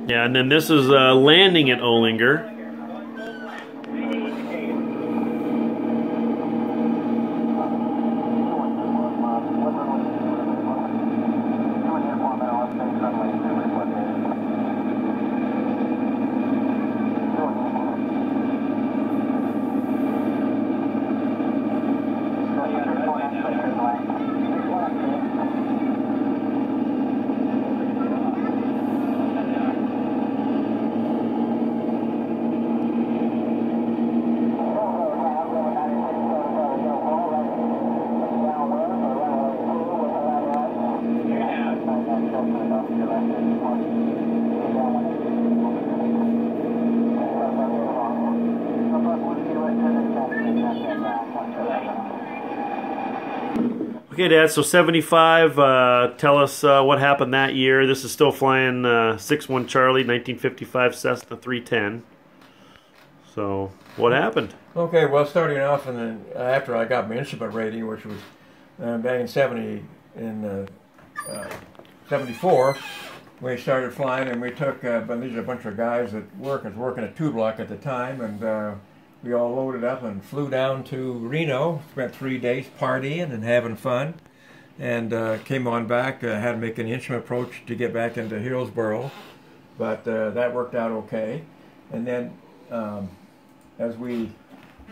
Yeah, and then this is landing at Olinger. Okay, Dad, so 75, tell us what happened that year. This is still flying 6-1 Charlie, 1955 Cessna 310. So, what happened? Okay, well, starting off after I got my instrument rating, which was back in 74, we started flying, and we took, these are a bunch of guys that was working at 2 Block at the time, and we all loaded up and flew down to Reno, spent 3 days partying and having fun, and came on back, had to make an instrument approach to get back into Hillsboro, but that worked out okay. And then as we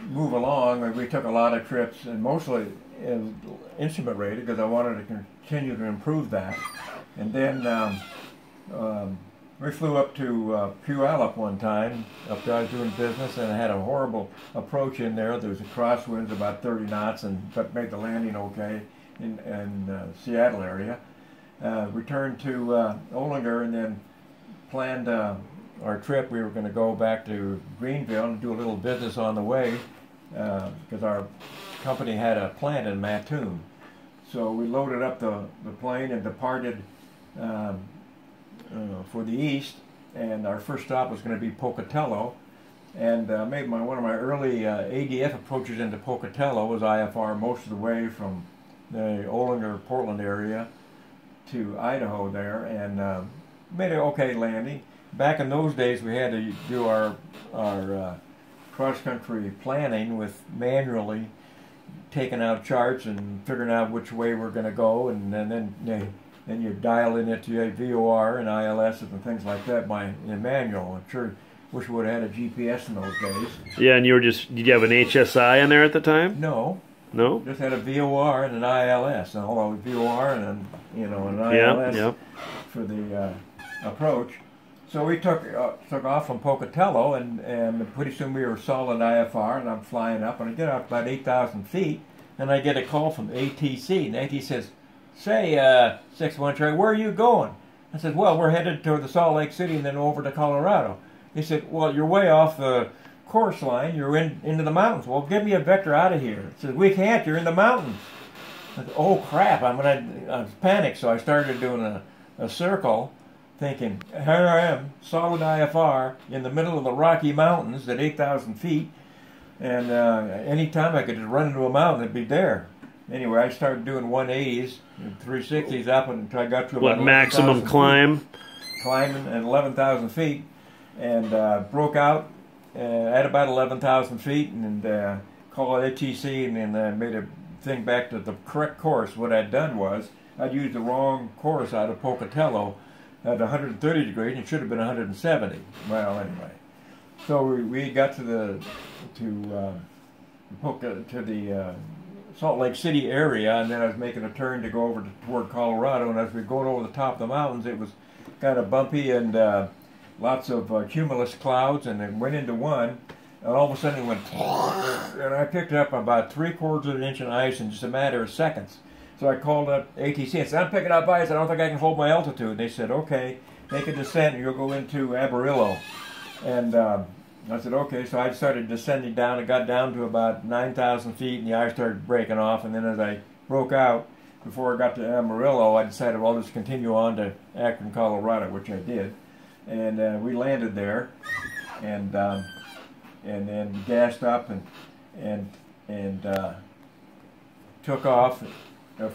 move along, we took a lot of trips, and mostly instrument rated, because I wanted to continue to improve that. And then we flew up to Puyallup one time, up there I was doing business, and I had a horrible approach in there. There was a crosswinds about 30 knots, but made the landing okay in Seattle area. Returned to Olinger, and then planned our trip. We were going to go back to Greenville and do a little business on the way, because our company had a plant in Mattoon. So we loaded up the plane and departed for the east, and our first stop was going to be Pocatello, and made one of my early ADF approaches into Pocatello was IFR most of the way from the Olinger, Portland area to Idaho there, and made an okay landing. Back in those days, we had to do our cross-country planning with manually taking out charts and figuring out which way we're going to go, and then you dial in it to VOR and ILS and things like that in manual. I'm sure wish we would have had a GPS in those days. Yeah, and did you have an HSI in there at the time? No. No? Just had a VOR and an ILS. And hold on, VOR and an ILS for the approach. So we took off from Pocatello, and pretty soon we were solid IFR, and I'm flying up, and I get up about 8,000 feet, and I get a call from ATC, and ATC says, "Say, 6-1 Charlie, where are you going?" I said, "Well, we're headed to the Salt Lake City and then over to Colorado." He said, "Well, you're way off the course line. You're into the mountains." "Well, give me a vector out of here." He said, "We can't. You're in the mountains." I said, "Oh, crap." I was panicked, so I started doing a circle, thinking, here I am, solid IFR, in the middle of the Rocky Mountains at 8,000 feet, and any time I could just run into a mountain, it'd be there. Anyway, I started doing 180s and 360s up until I got to about maximum climb? Climbing at 11,000 feet, and broke out at about 11,000 feet, and called ATC, and then made a thing back to the correct course. What I'd done was, I'd used the wrong course out of Pocatello at 130 degrees, and it should have been 170. Well, anyway, so we got to the Salt Lake City area, and then I was making a turn to go over toward Colorado, and as we were going over the top of the mountains, it was kind of bumpy and lots of cumulus clouds, and then went into one, and all of a sudden it went, and I picked up about 3/4 of an inch of ice in just a matter of seconds. So I called up ATC and said, "I'm picking up ice. I don't think I can hold my altitude." And they said, "Okay, make a descent and you'll go into Amarillo." And I said, "Okay." So I started descending down and got down to about 9,000 feet, and the ice started breaking off. And then as I broke out, before I got to Amarillo, I decided, well, I'll just continue on to Akron, Colorado, which I did. And we landed there, and then gassed up and took off.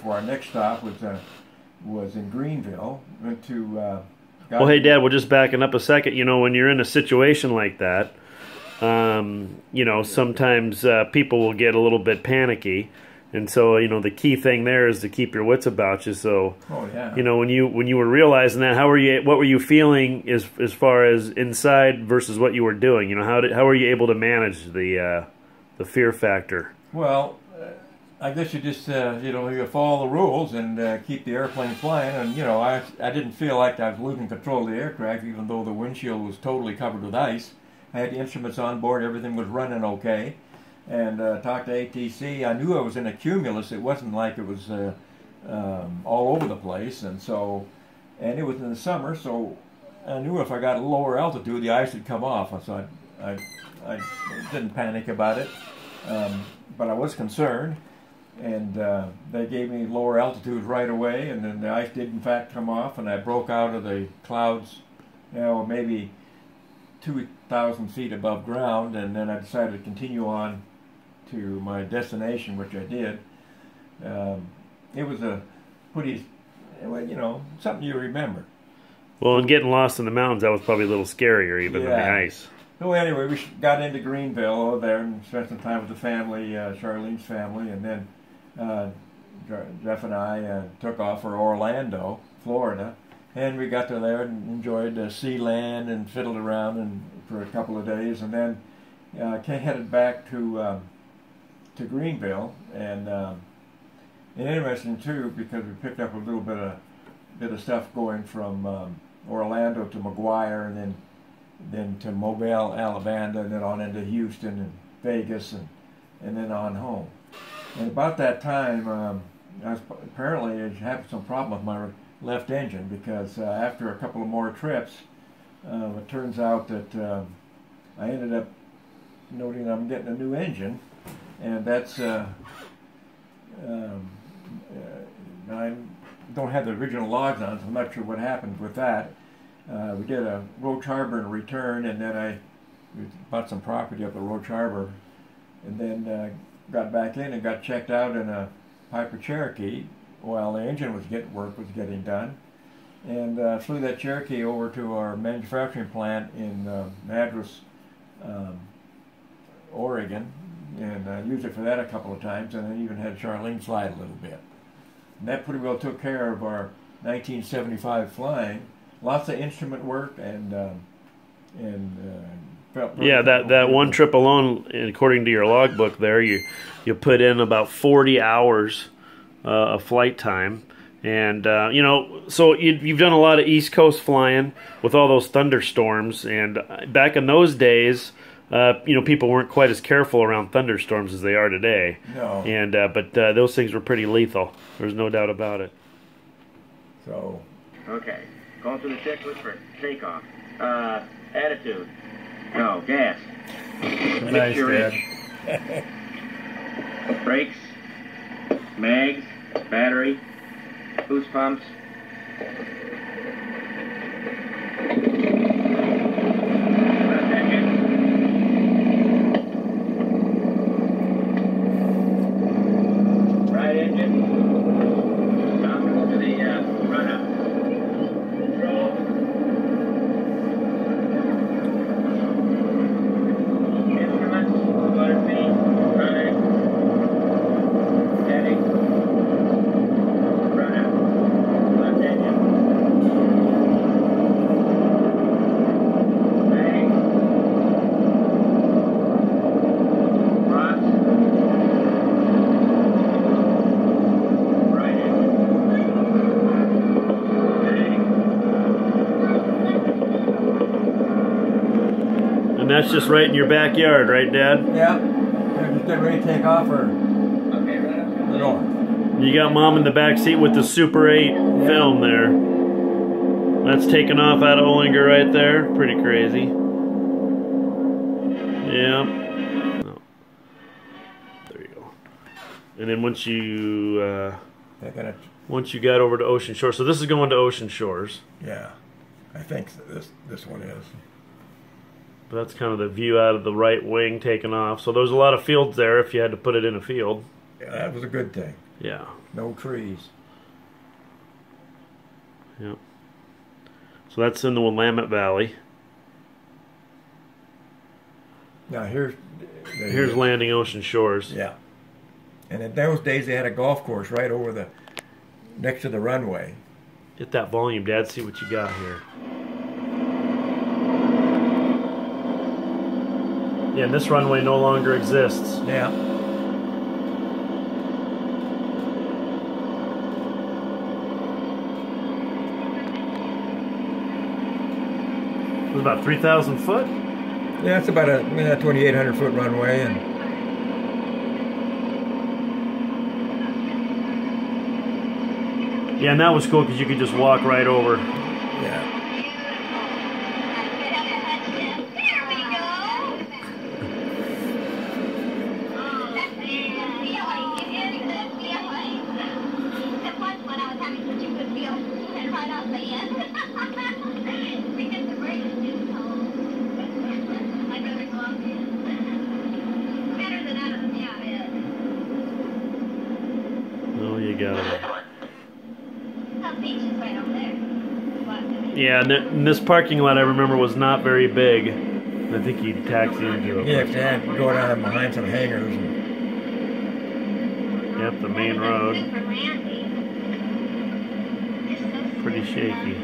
For our next stop was in Greenville. Went to Well, hey, Dad, we're just backing up a second. You know, when you're in a situation like that, you know, sometimes people will get a little bit panicky. And so, you know, the key thing there is to keep your wits about you. So, you know, when you were realizing that, what were you feeling as far as inside versus what you were doing? You know, how were you able to manage the fear factor? Well, I guess you just you know, you follow the rules and keep the airplane flying. And you know, I didn't feel like I was losing control of the aircraft, even though the windshield was totally covered with ice. I had the instruments on board; everything was running okay. And talked to ATC. I knew I was in a cumulus. It wasn't like it was all over the place. And so, and it was in the summer, so I knew if I got a lower altitude, the ice would come off. So I didn't panic about it, but I was concerned. And they gave me lower altitudes right away, and then the ice did in fact come off, and I broke out of the clouds, you know, maybe 2,000 feet above ground, and then I decided to continue on to my destination, which I did. It was a pretty, you know, something you remember. Well, and getting lost in the mountains, that was probably a little scarier even than the ice. So anyway, we got into Greenville over there and spent some time with the family, Charlene's family, and then Jeff and I took off for Orlando, Florida, and we got to there and enjoyed Sealand and fiddled around for a couple of days, and then headed back to Greenville, and interesting too because we picked up a little bit of stuff going from Orlando to McGuire, and then to Mobile, Alabama, and then on into Houston and Vegas, and then on home. And about that time, I was apparently having some problem with my left engine, because after a couple of more trips, it turns out that I ended up noting I'm getting a new engine. And that's, I don't have the original logs on, so I'm not sure what happened with that. We did a Roach Harbor and return, and then we bought some property up at Roach Harbor, and then got back in and got checked out in a Piper Cherokee while the engine was getting done, and flew that Cherokee over to our manufacturing plant in Madras, Oregon, and used it for that a couple of times, and then even had Charlene fly it a little bit. And that pretty well took care of our 1975 flying. Lots of instrument work, and felt yeah, that one trip alone, according to your logbook there, you put in about 40 hours of flight time. And you know, so you've done a lot of East Coast flying with all those thunderstorms, and back in those days, you know, people weren't quite as careful around thunderstorms as they are today. No. And but those things were pretty lethal. There's no doubt about it. So. Okay. Going through the checklist for takeoff. Attitude. No. Gas. Nice, Dad. Brakes. Mags. Battery. Boost pumps. And that's just right in your backyard, right, Dad? Yeah. They're just getting ready to take off or the north. You got Mom in the back seat with the Super 8 film there. That's taking off out of Olinger right there. Pretty crazy. Yeah. Oh. There you go. And then once you got over to Ocean Shores, so this is going to Ocean Shores. Yeah, I think this one is. But that's kind of the view out of the right wing taking off. So there's a lot of fields there if you had to put it in a field. Yeah, that was a good thing. Yeah. No trees. Yep. So that's in the Willamette Valley. Now here's landing Ocean Shores. Yeah. And in those days they had a golf course right over the next to the runway. Get that volume, Dad. See what you got here. Yeah, and this runway no longer exists. Yeah. It was about 3,000 foot. Yeah, it's about a 2,800 foot runway, and yeah, and that was cool because you could just walk right over. yeah. Oh, you got it. Yeah, and this parking lot I remember was not very big. I think you'd taxi into it. Yeah, you have to go down behind some hangars. And yep, the main road. Pretty shaky.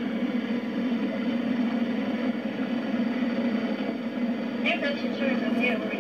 There's Ocean Shores over there.